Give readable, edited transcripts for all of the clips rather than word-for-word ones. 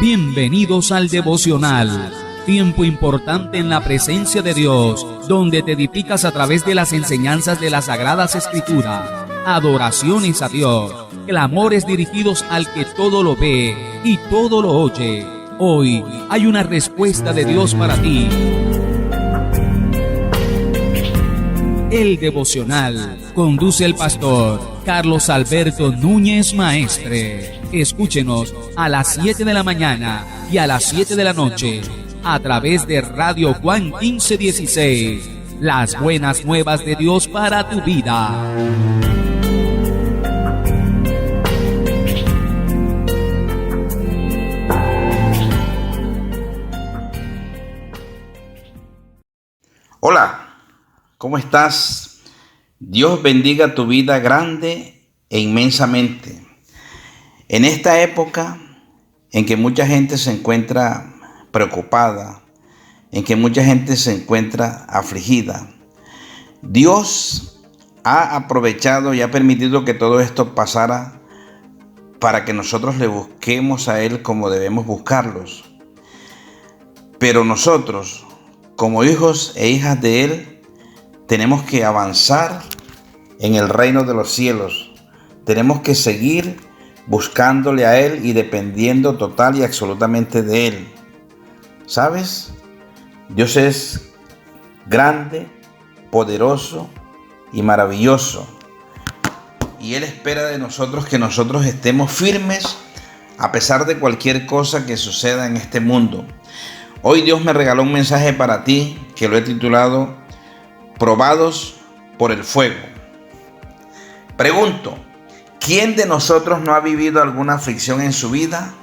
Bienvenidos al devocional, tiempo importante en la presencia de Dios, donde te edificas a través de las enseñanzas de las Sagradas Escrituras, adoraciones a Dios, clamores dirigidos al que todo lo ve y todo lo oye. Hoy hay una respuesta de Dios para ti. El devocional conduce el pastor Carlos Alberto Núñez Maestre. Escúchenos a las 7 de la mañana y a las 7 de la noche a través de Radio Juan 1516. Las buenas nuevas de Dios para tu vida. Hola, ¿cómo estás? Dios bendiga tu vida grande e inmensamente. En esta época en que mucha gente se encuentra preocupada, en que mucha gente se encuentra afligida, Dios ha aprovechado y ha permitido que todo esto pasara para que nosotros le busquemos a Él como debemos buscarlos. Pero nosotros, como hijos e hijas de Él, tenemos que avanzar en el reino de los cielos. Tenemos que seguir buscándole a Él y dependiendo total y absolutamente de Él. ¿Sabes? Dios es grande, poderoso y maravilloso. Y Él espera de nosotros que nosotros estemos firmes a pesar de cualquier cosa que suceda en este mundo. Hoy Dios me regaló un mensaje para ti que lo he titulado Probados por el fuego. Pregunto, ¿quién de nosotros no ha vivido alguna aflicción en su vida?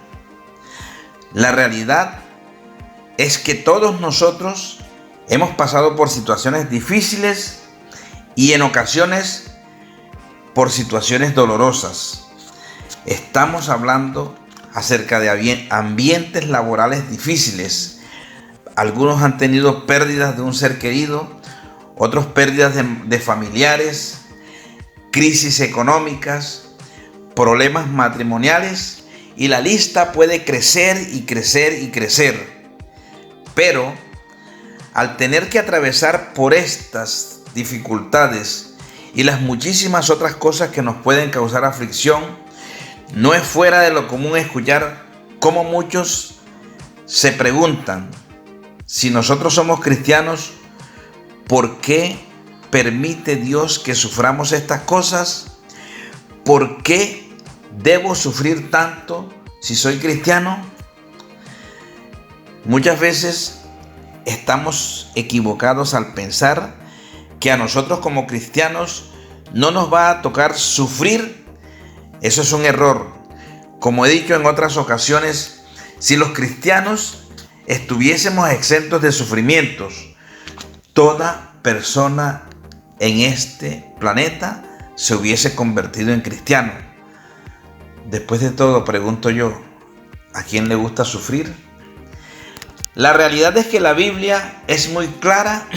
La realidad es que todos nosotros hemos pasado por situaciones difíciles y en ocasiones por situaciones dolorosas. Estamos hablando acerca de ambientes laborales difíciles. Algunos han tenido pérdidas de un ser querido, otros pérdidas de familiares, crisis económicas, problemas matrimoniales, y la lista puede crecer y crecer y crecer. Pero al tener que atravesar por estas dificultades y las muchísimas otras cosas que nos pueden causar aflicción, no es fuera de lo común escuchar cómo muchos se preguntan: si nosotros somos cristianos, ¿por qué permite Dios que suframos estas cosas? ¿Por qué debo sufrir tanto si soy cristiano? Muchas veces estamos equivocados al pensar que a nosotros como cristianos no nos va a tocar sufrir. Eso es un error. Como he dicho en otras ocasiones, si los cristianos estuviésemos exentos de sufrimientos, toda persona en este planeta se hubiese convertido en cristiano. Después de todo, pregunto yo, ¿a quién le gusta sufrir? La realidad es que la Biblia es muy clara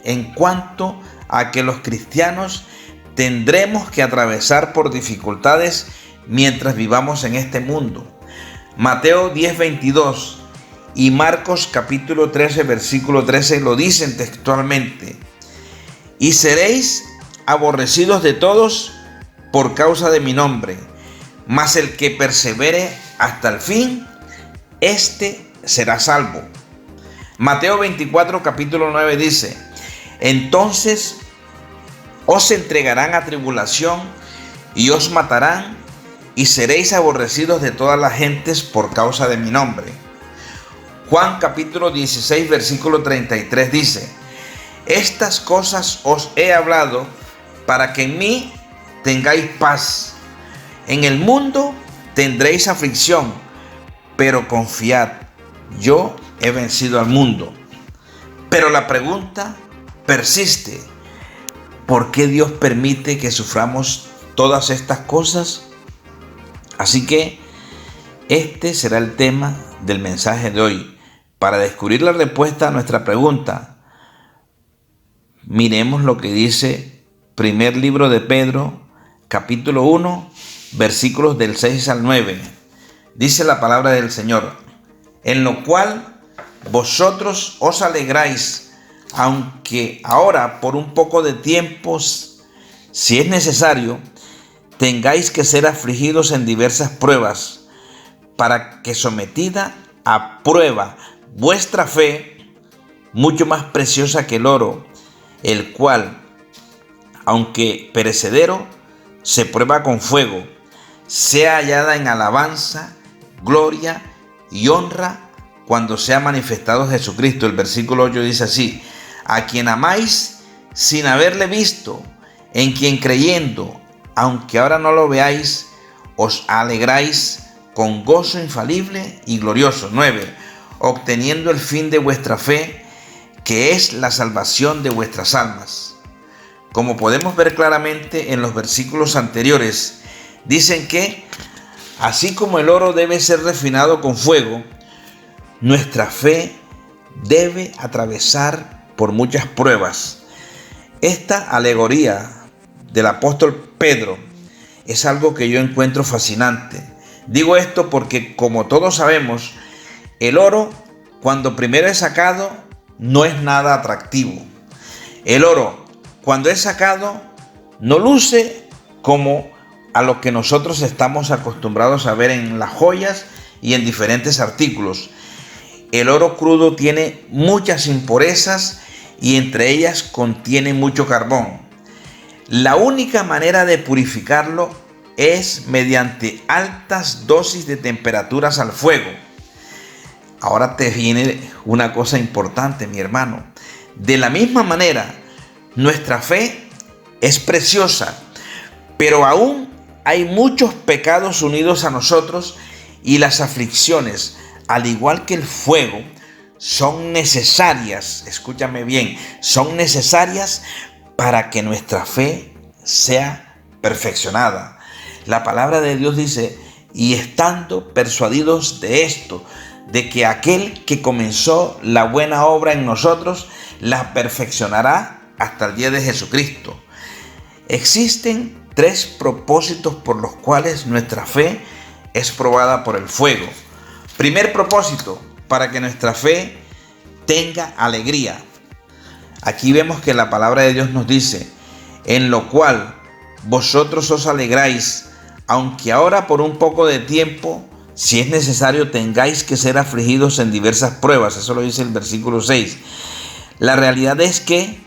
en cuanto a que los cristianos tendremos que atravesar por dificultades mientras vivamos en este mundo. Mateo 10:22 y Marcos capítulo 13, versículo 13 lo dicen textualmente: y seréis aborrecidos de todos por causa de mi nombre, mas el que persevere hasta el fin, éste será salvo. Mateo 24, capítulo 9 dice: entonces os entregarán a tribulación y os matarán, y seréis aborrecidos de todas las gentes por causa de mi nombre. Juan capítulo 16, versículo 33 dice: estas cosas os he hablado para que en mí tengáis paz. En el mundo tendréis aflicción, pero confiad, yo he vencido al mundo. Pero la pregunta persiste: ¿por qué Dios permite que suframos todas estas cosas? Así que este será el tema del mensaje de hoy. Para descubrir la respuesta a nuestra pregunta, miremos lo que dice primer libro de Pedro, capítulo 1, versículos del 6 al 9. Dice la palabra del Señor: en lo cual vosotros os alegráis, aunque ahora por un poco de tiempo, si es necesario, tengáis que ser afligidos en diversas pruebas, para que sometida a prueba vuestra fe, mucho más preciosa que el oro, el cual, aunque perecedero, se prueba con fuego, sea hallada en alabanza, gloria y honra cuando sea manifestado Jesucristo. El versículo 8 dice así: a quien amáis sin haberle visto, en quien creyendo, aunque ahora no lo veáis, os alegráis con gozo infalible y glorioso. 9. Obteniendo el fin de vuestra fe, que es la salvación de vuestras almas. Como podemos ver claramente en los versículos anteriores, dicen que así como el oro debe ser refinado con fuego, nuestra fe debe atravesar por muchas pruebas. Esta alegoría del apóstol Pedro es algo que yo encuentro fascinante. Digo esto porque, como todos sabemos, el oro, cuando primero es sacado, no es nada atractivo. El oro, cuando es sacado, no luce como a lo que nosotros estamos acostumbrados a ver en las joyas y en diferentes artículos. El oro crudo tiene muchas impurezas y entre ellas contiene mucho carbón. La única manera de purificarlo es mediante altas dosis de temperaturas al fuego. Ahora te viene una cosa importante, mi hermano. De la misma manera, nuestra fe es preciosa, pero aún hay muchos pecados unidos a nosotros y las aflicciones, al igual que el fuego, son necesarias, escúchame bien, son necesarias para que nuestra fe sea perfeccionada. La palabra de Dios dice: y estando persuadidos de esto, de que aquel que comenzó la buena obra en nosotros, la perfeccionará hasta el día de Jesucristo. Existen 3 propósitos por los cuales nuestra fe es probada por el fuego. Primer propósito, para que nuestra fe tenga alegría. Aquí vemos que la palabra de Dios nos dice: en lo cual vosotros os alegráis, aunque ahora por un poco de tiempo, si es necesario, tengáis que ser afligidos en diversas pruebas. Eso lo dice el versículo 6. La realidad es que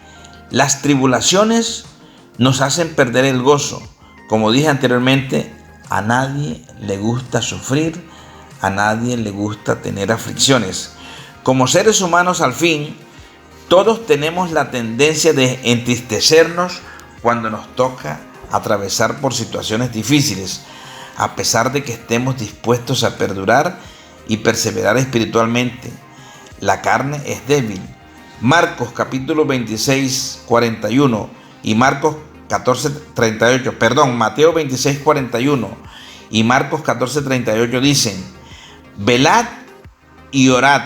las tribulaciones nos hacen perder el gozo. Como dije anteriormente, a nadie le gusta sufrir, a nadie le gusta tener aflicciones. Como seres humanos, al fin, todos tenemos la tendencia de entristecernos cuando nos toca atravesar por situaciones difíciles, a pesar de que estemos dispuestos a perdurar y perseverar espiritualmente. La carne es débil. Marcos capítulo 26, 41 y Marcos 14, 38, Mateo 26, 41 y Marcos 14, 38 dicen: velad y orad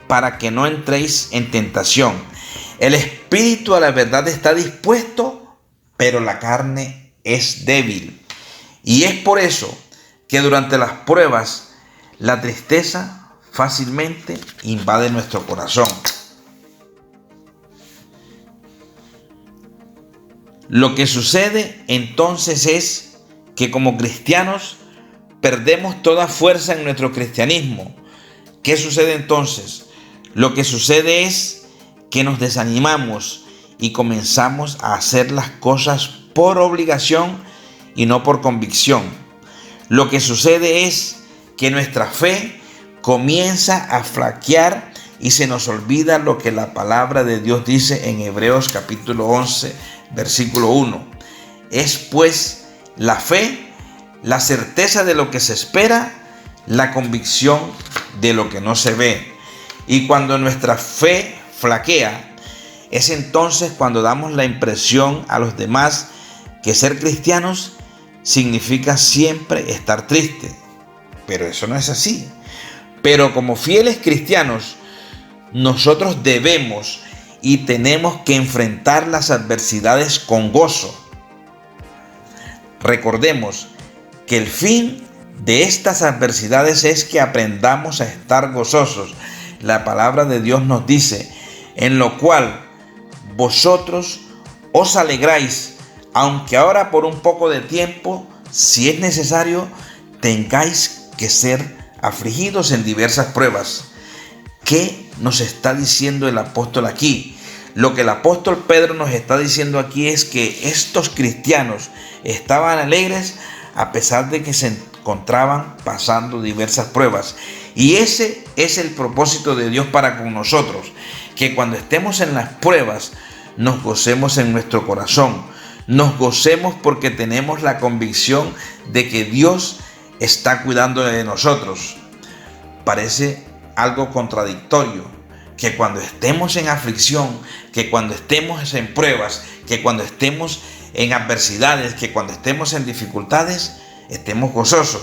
para que no entréis en tentación. El espíritu a la verdad está dispuesto, pero la carne es débil. Y es por eso que durante las pruebas la tristeza fácilmente invade nuestro corazón. Lo que sucede entonces es que como cristianos perdemos toda fuerza en nuestro cristianismo. ¿Qué sucede entonces? Lo que sucede es que nos desanimamos y comenzamos a hacer las cosas por obligación y no por convicción. Lo que sucede es que nuestra fe comienza a flaquear y se nos olvida lo que la palabra de Dios dice en Hebreos capítulo 11, versículo 1. Es pues la fe, la certeza de lo que se espera, la convicción de lo que no se ve. Y cuando nuestra fe flaquea, es entonces cuando damos la impresión a los demás que ser cristianos significa siempre estar triste. Pero eso no es así. Pero como fieles cristianos, nosotros debemos y tenemos que enfrentar las adversidades con gozo. Recordemos que el fin de estas adversidades es que aprendamos a estar gozosos. La palabra de Dios nos dice, en lo cual vosotros os alegráis, aunque ahora por un poco de tiempo, si es necesario, tengáis que ser afligidos en diversas pruebas. ¿Qué nos está diciendo el apóstol aquí? Lo que el apóstol Pedro nos está diciendo aquí es que estos cristianos estaban alegres a pesar de que se encontraban pasando diversas pruebas. Y ese es el propósito de Dios para con nosotros, que cuando estemos en las pruebas nos gocemos en nuestro corazón, nos gocemos porque tenemos la convicción de que Dios está cuidando de nosotros. Parece algo contradictorio que cuando estemos en aflicción, que cuando estemos en pruebas, que cuando estemos en adversidades, que cuando estemos en dificultades, estemos gozosos.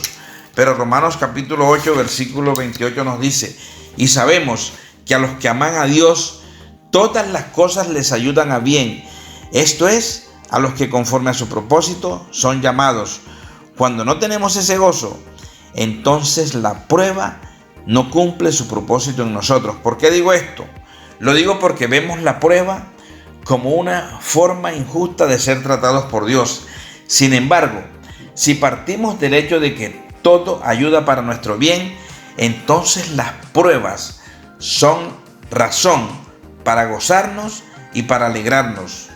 Pero Romanos capítulo 8, versículo 28 nos dice, y sabemos que a los que aman a Dios, todas las cosas les ayudan a bien. Esto es, a los que conforme a su propósito son llamados. Cuando no tenemos ese gozo, entonces la prueba no cumple su propósito en nosotros. ¿Por qué digo esto? Lo digo porque vemos la prueba como una forma injusta de ser tratados por Dios. Sin embargo, si partimos del hecho de que todo ayuda para nuestro bien, entonces las pruebas son razón para gozarnos y para alegrarnos.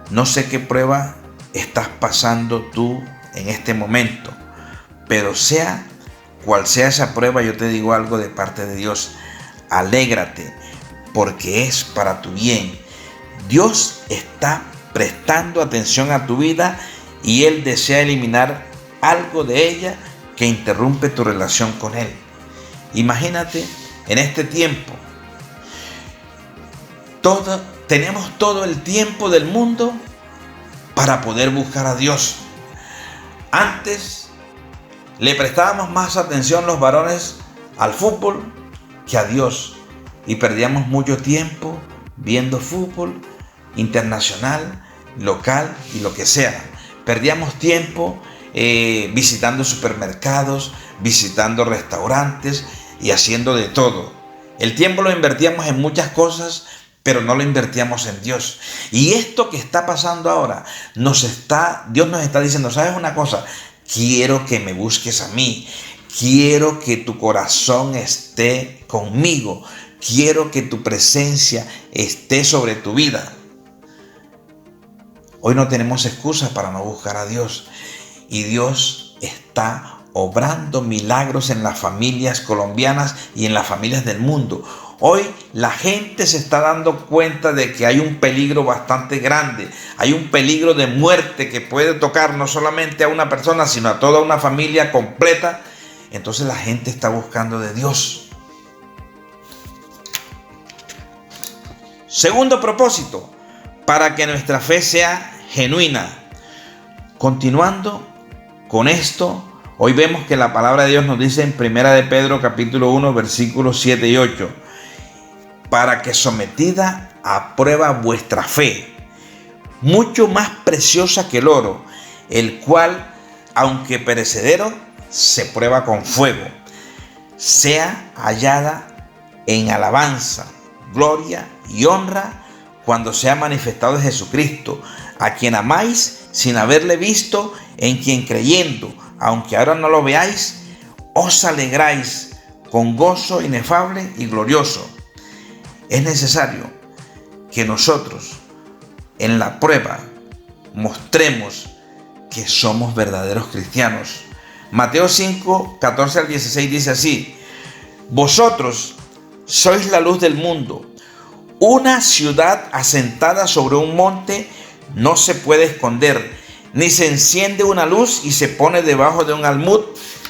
No sé qué prueba estás pasando tú en este momento, pero sea cual sea esa prueba, yo te digo algo de parte de Dios. Alégrate, porque es para tu bien. Dios está prestando atención a tu vida y Él desea eliminar algo de ella que interrumpe tu relación con Él. Imagínate en este tiempo. Tenemos todo el tiempo del mundo para poder buscar a Dios. Antes le prestábamos más atención los varones al fútbol que a Dios y perdíamos mucho tiempo viendo fútbol internacional, local y lo que sea. Perdíamos tiempo visitando supermercados, visitando restaurantes y haciendo de todo. El tiempo lo invertíamos en muchas cosas, pero no lo invertíamos en Dios. Y esto que está pasando ahora, Dios nos está diciendo, ¿sabes una cosa? Quiero que me busques a mí. Quiero que tu corazón esté conmigo. Quiero que tu presencia esté sobre tu vida. Hoy no tenemos excusas para no buscar a Dios. Y Dios está obrando milagros en las familias colombianas y en las familias del mundo. Hoy la gente se está dando cuenta de que hay un peligro bastante grande. Hay un peligro de muerte que puede tocar no solamente a una persona, sino a toda una familia completa. Entonces la gente está buscando de Dios. Segundo propósito, para que nuestra fe sea genuina. Continuando con esto, hoy vemos que la palabra de Dios nos dice en 1 de Pedro capítulo 1 versículos 7 y 8, para que sometida a prueba vuestra fe, mucho más preciosa que el oro, el cual, aunque perecedero, se prueba con fuego, sea hallada en alabanza, gloria y honra cuando sea manifestado Jesucristo, a quien amáis sin haberle visto, en quien creyendo, aunque ahora no lo veáis, os alegráis con gozo inefable y glorioso. Es necesario que nosotros en la prueba mostremos que somos verdaderos cristianos. Mateo 5, 14 al 16 dice así: vosotros sois la luz del mundo. Una ciudad asentada sobre un monte no se puede esconder, ni se enciende una luz y se pone debajo de un almud,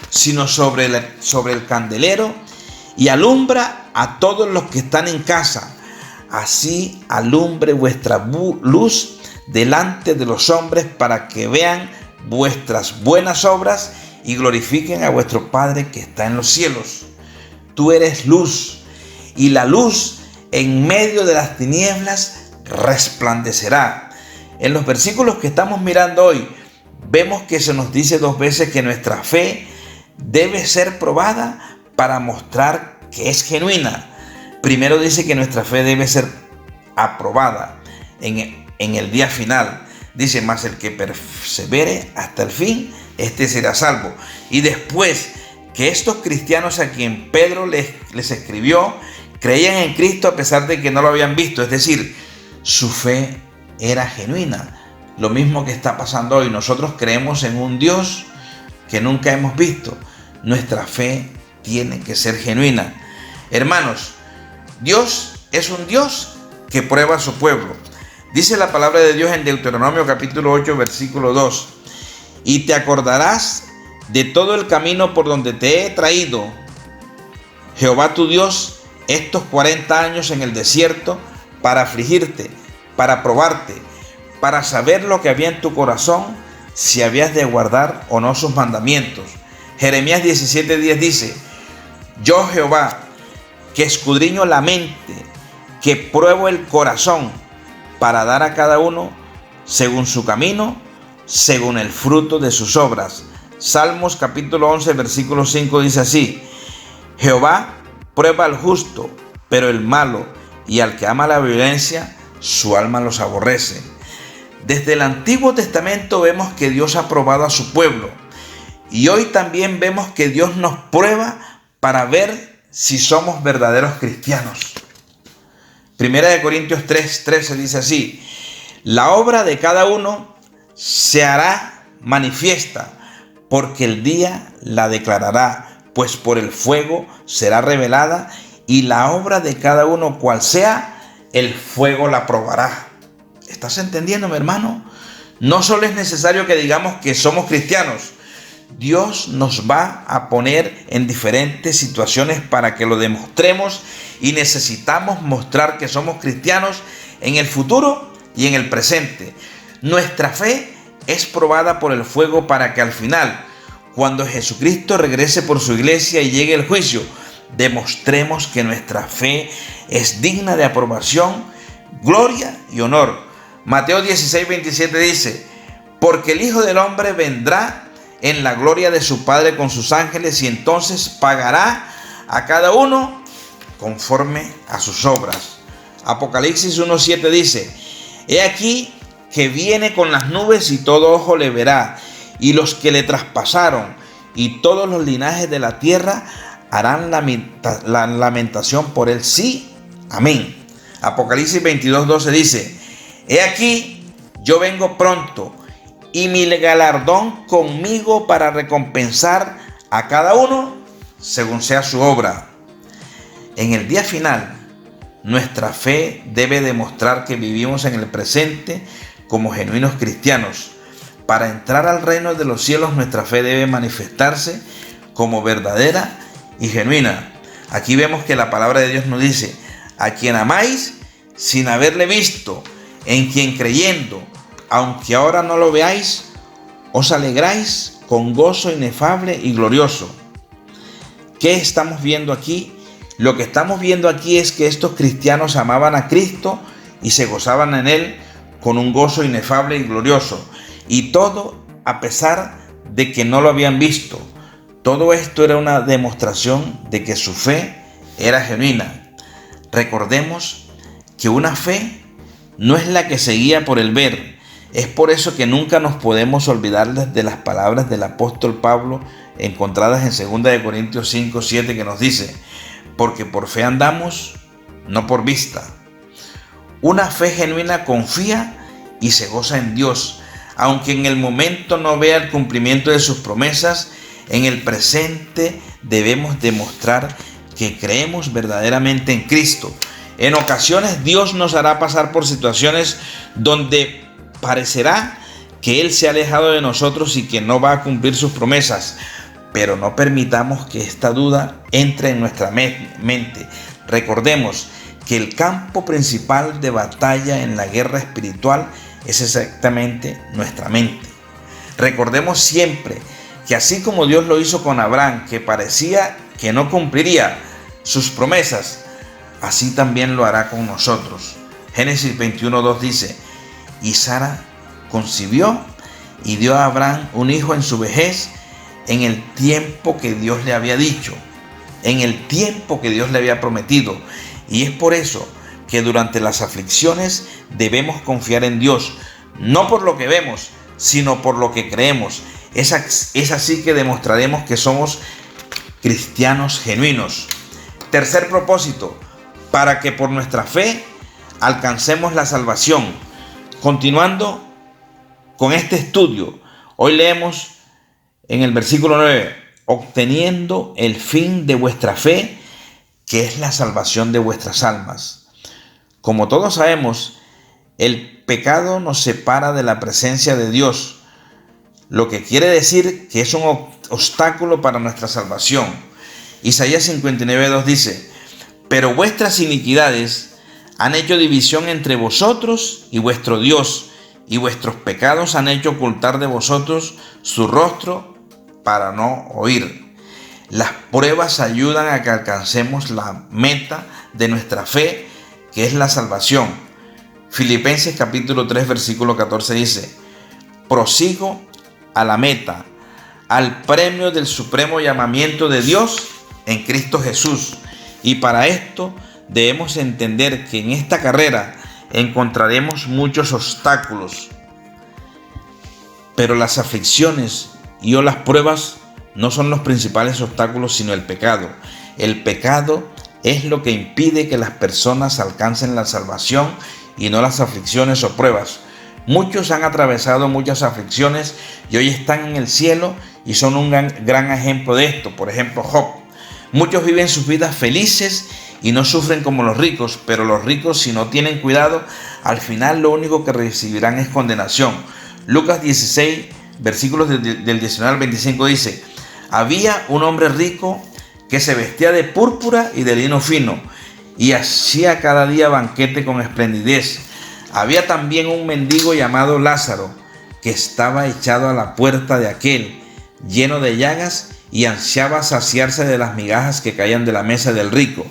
sino sobre el candelero, y alumbra a todos los que están en casa. Así alumbre vuestra luz delante de los hombres, para que vean vuestras buenas obras y glorifiquen a vuestro Padre que está en los cielos. Tú eres luz, y la luz en medio de las tinieblas resplandecerá. En los versículos que estamos mirando hoy, vemos que se nos dice 2 veces que nuestra fe debe ser probada para mostrar que es genuina. Primero dice que nuestra fe debe ser aprobada en el día final. Dice, mas el que persevere hasta el fin, este será salvo. Y después que estos cristianos a quien Pedro les escribió, creían en Cristo a pesar de que no lo habían visto. Es decir, su fe era genuina. Lo mismo que está pasando hoy. Nosotros creemos en un Dios que nunca hemos visto. Nuestra fe tiene que ser genuina. Hermanos, Dios es un Dios que prueba a su pueblo. Dice la palabra de Dios en Deuteronomio capítulo 8, versículo 2. Y te acordarás de todo el camino por donde te he traído, Jehová tu Dios, estos 40 años en el desierto, para afligirte, para probarte, para saber lo que había en tu corazón, si habías de guardar o no sus mandamientos. Jeremías 17:10 dice, yo Jehová, que escudriño la mente, que pruebo el corazón, para dar a cada uno según su camino, según el fruto de sus obras. Salmos capítulo 11, versículo 5 dice así, Jehová prueba al justo, pero el malo y al que ama la violencia, su alma los aborrece. Desde el Antiguo Testamento vemos que Dios ha probado a su pueblo, y hoy también vemos que Dios nos prueba para ver si somos verdaderos cristianos. Primera de Corintios 3:13 dice así, la obra de cada uno se hará manifiesta, porque el día la declarará, pues por el fuego será revelada, y la obra de cada uno cual sea, el fuego la probará. ¿Estás entendiendo, mi hermano? No solo es necesario que digamos que somos cristianos. Dios nos va a poner en diferentes situaciones para que lo demostremos, y necesitamos mostrar que somos cristianos en el futuro y en el presente. Nuestra fe es probada por el fuego para que al final, cuando Jesucristo regrese por su iglesia y llegue el juicio, demostremos que nuestra fe es digna de aprobación, gloria y honor. Mateo 16:27 dice, porque el Hijo del Hombre vendrá en la gloria de su Padre con sus ángeles, y entonces pagará a cada uno conforme a sus obras. Apocalipsis 1:7 dice, he aquí que viene con las nubes y todo ojo le verá, y los que le traspasaron y todos los linajes de la tierra harán la lamentación por él. Sí, amén. Apocalipsis 22:12 dice, he aquí yo vengo pronto, y mi galardón conmigo para recompensar a cada uno según sea su obra. En el día final, nuestra fe debe demostrar que vivimos en el presente como genuinos cristianos. Para entrar al reino de los cielos, nuestra fe debe manifestarse como verdadera y genuina. Aquí vemos que la palabra de Dios nos dice, a quien amáis sin haberle visto, en quien creyendo, aunque ahora no lo veáis, os alegráis con gozo inefable y glorioso. ¿Qué estamos viendo aquí? Lo que estamos viendo aquí es que estos cristianos amaban a Cristo y se gozaban en Él con un gozo inefable y glorioso. Y todo a pesar de que no lo habían visto. Todo esto era una demostración de que su fe era genuina. Recordemos que una fe no es la que se guía por el ver. Es por eso que nunca nos podemos olvidar de las palabras del apóstol Pablo encontradas en 2 Corintios 5:7, que nos dice, porque por fe andamos, no por vista. Una fe genuina confía y se goza en Dios, aunque en el momento no vea el cumplimiento de sus promesas. En el presente debemos demostrar que creemos verdaderamente en Cristo. En ocasiones Dios nos hará pasar por situaciones donde parecerá que Él se ha alejado de nosotros y que no va a cumplir sus promesas, pero no permitamos que esta duda entre en nuestra mente. Recordemos que el campo principal de batalla en la guerra espiritual es exactamente nuestra mente. Recordemos siempre que así como Dios lo hizo con Abraham, que parecía que no cumpliría sus promesas, así también lo hará con nosotros. Génesis 21:2 dice, y Sara concibió y dio a Abraham un hijo en su vejez, en el tiempo que Dios le había dicho, en el tiempo que Dios le había prometido. Y es por eso que durante las aflicciones debemos confiar en Dios, no por lo que vemos, sino por lo que creemos. Es así que demostraremos que somos cristianos genuinos. Tercer propósito, para que por nuestra fe alcancemos la salvación. Continuando con este estudio, hoy leemos en el versículo 9, obteniendo el fin de vuestra fe, que es la salvación de vuestras almas. Como todos sabemos, el pecado nos separa de la presencia de Dios, lo que quiere decir que es un obstáculo para nuestra salvación. Isaías 59:2 dice, pero vuestras iniquidades han hecho división entre vosotros y vuestro Dios, y vuestros pecados han hecho ocultar de vosotros su rostro para no oír. Las pruebas ayudan a que alcancemos la meta de nuestra fe, que es la salvación. Filipenses capítulo 3 versículo 14 dice, prosigo a la meta, al premio del supremo llamamiento de Dios en Cristo Jesús. Y para esto debemos entender que en esta carrera encontraremos muchos obstáculos, pero las aflicciones o las pruebas no son los principales obstáculos, sino el pecado. El pecado es lo que impide que las personas alcancen la salvación y no las aflicciones o pruebas. Muchos han atravesado muchas aflicciones y hoy están en el cielo y son un gran ejemplo de esto. Por ejemplo, Job. Muchos viven sus vidas felices y no sufren como los ricos, pero los ricos, si no tienen cuidado, al final lo único que recibirán es condenación. Lucas 16, versículos del 19 al 25 dice, había un hombre rico que se vestía de púrpura y de lino fino y hacía cada día banquete con esplendidez. Había también un mendigo llamado Lázaro que estaba echado a la puerta de aquel, lleno de llagas, y ansiaba saciarse de las migajas que caían de la mesa del rico.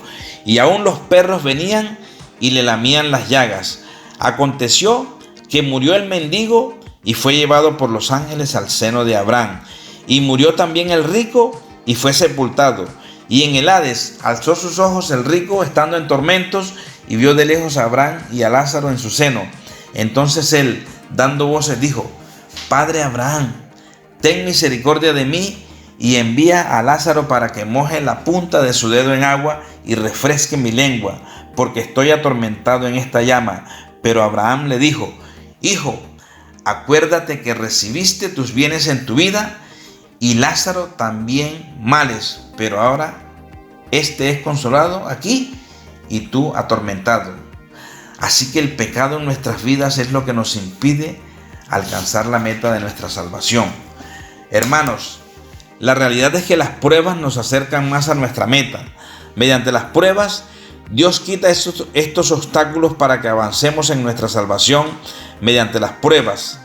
Y aún los perros venían y le lamían las llagas. Aconteció que murió el mendigo y fue llevado por los ángeles al seno de Abraham. Y murió también el rico y fue sepultado. Y en el Hades alzó sus ojos el rico estando en tormentos y vio de lejos a Abraham y a Lázaro en su seno. Entonces él, dando voces, dijo, Padre Abraham, ten misericordia de mí y envía a Lázaro para que moje la punta de su dedo en agua y refresque mi lengua, porque estoy atormentado en esta llama. Pero Abraham le dijo, Hijo, acuérdate que recibiste tus bienes en tu vida y Lázaro también males, pero ahora este es consolado aquí y tú atormentado. Así que el pecado en nuestras vidas es lo que nos impide alcanzar la meta de nuestra salvación. Hermanos, la realidad es que las pruebas nos acercan más a nuestra meta. Mediante las pruebas, Dios quita estos obstáculos para que avancemos en nuestra salvación. Mediante las pruebas,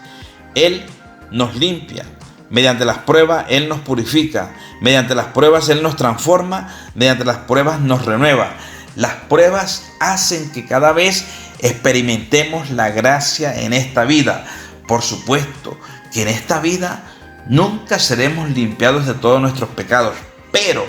Él nos limpia. Mediante las pruebas, Él nos purifica. Mediante las pruebas, Él nos transforma. Mediante las pruebas, nos renueva. Las pruebas hacen que cada vez experimentemos la gracia en esta vida. Por supuesto que en esta vida nunca seremos limpiados de todos nuestros pecados, pero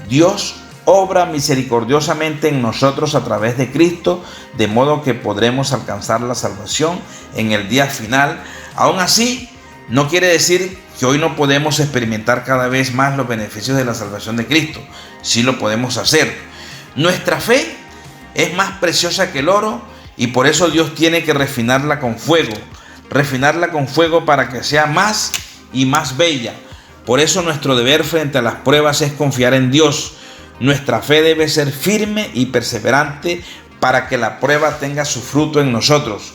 Dios obra misericordiosamente en nosotros a través de Cristo, de modo que podremos alcanzar la salvación en el día final. Aún así, no quiere decir que hoy no podemos experimentar cada vez más los beneficios de la salvación de Cristo. Sí lo podemos hacer. Nuestra fe es más preciosa que el oro y por eso Dios tiene que refinarla con fuego. Refinarla con fuego para que sea más y más bella. Por eso nuestro deber frente a las pruebas es confiar en Dios. Nuestra fe debe ser firme y perseverante para que la prueba tenga su fruto en nosotros.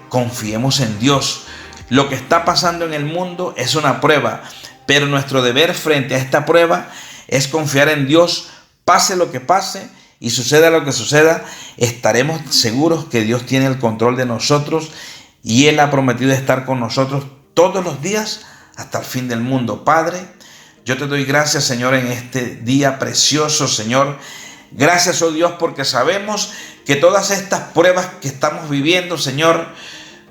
Confiemos en Dios. Lo que está pasando en el mundo es una prueba, pero nuestro deber frente a esta prueba es confiar en Dios. Pase lo que pase y suceda lo que suceda, estaremos seguros que Dios tiene el control de nosotros y Él ha prometido estar con nosotros todos los días hasta el fin del mundo. Padre, yo te doy gracias, Señor, en este día precioso, Señor. Gracias, oh Dios, porque sabemos que todas estas pruebas que estamos viviendo, Señor,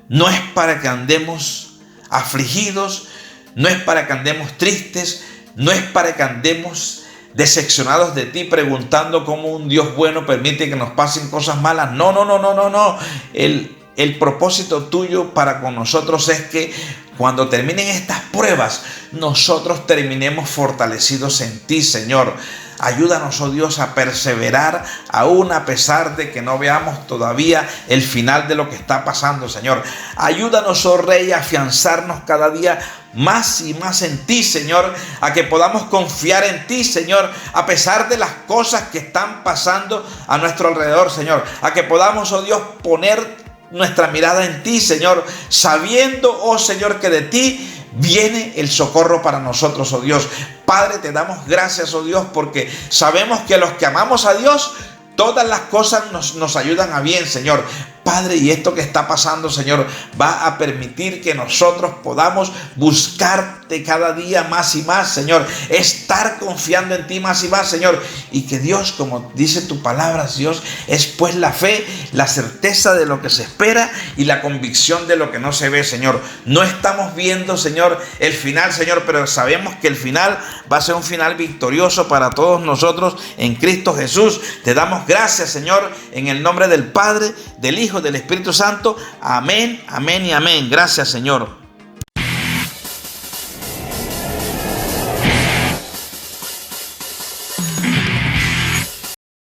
no es para que andemos afligidos, no es para que andemos tristes, no es para que andemos decepcionados de ti, preguntando cómo un Dios bueno permite que nos pasen cosas malas. No, no, no, no, no, no. El propósito tuyo para con nosotros es que cuando terminen estas pruebas, nosotros terminemos fortalecidos en ti, Señor. Ayúdanos, oh Dios, a perseverar aún a pesar de que no veamos todavía el final de lo que está pasando, Señor. Ayúdanos, oh Rey, a afianzarnos cada día más y más en ti, Señor, a que podamos confiar en ti, Señor, a pesar de las cosas que están pasando a nuestro alrededor, Señor, a que podamos, oh Dios, poner nuestra mirada en ti, Señor, sabiendo, oh Señor, que de ti viene el socorro para nosotros, oh Dios. Padre, te damos gracias, oh Dios, porque sabemos que los que amamos a Dios, todas las cosas nos ayudan a bien, Señor. Padre, y esto que está pasando, Señor, va a permitir que nosotros podamos buscarte cada día más y más, Señor. Estar confiando en ti más y más, Señor. Y que Dios, como dice tu palabra, Dios, es pues la fe, la certeza de lo que se espera y la convicción de lo que no se ve, Señor. No estamos viendo, Señor, el final, Señor, pero sabemos que el final va a ser un final victorioso para todos nosotros en Cristo Jesús. Te damos gracias, Señor, en el nombre del Padre, del Hijo, del Espíritu Santo. Amén, amén y amén. Gracias, Señor.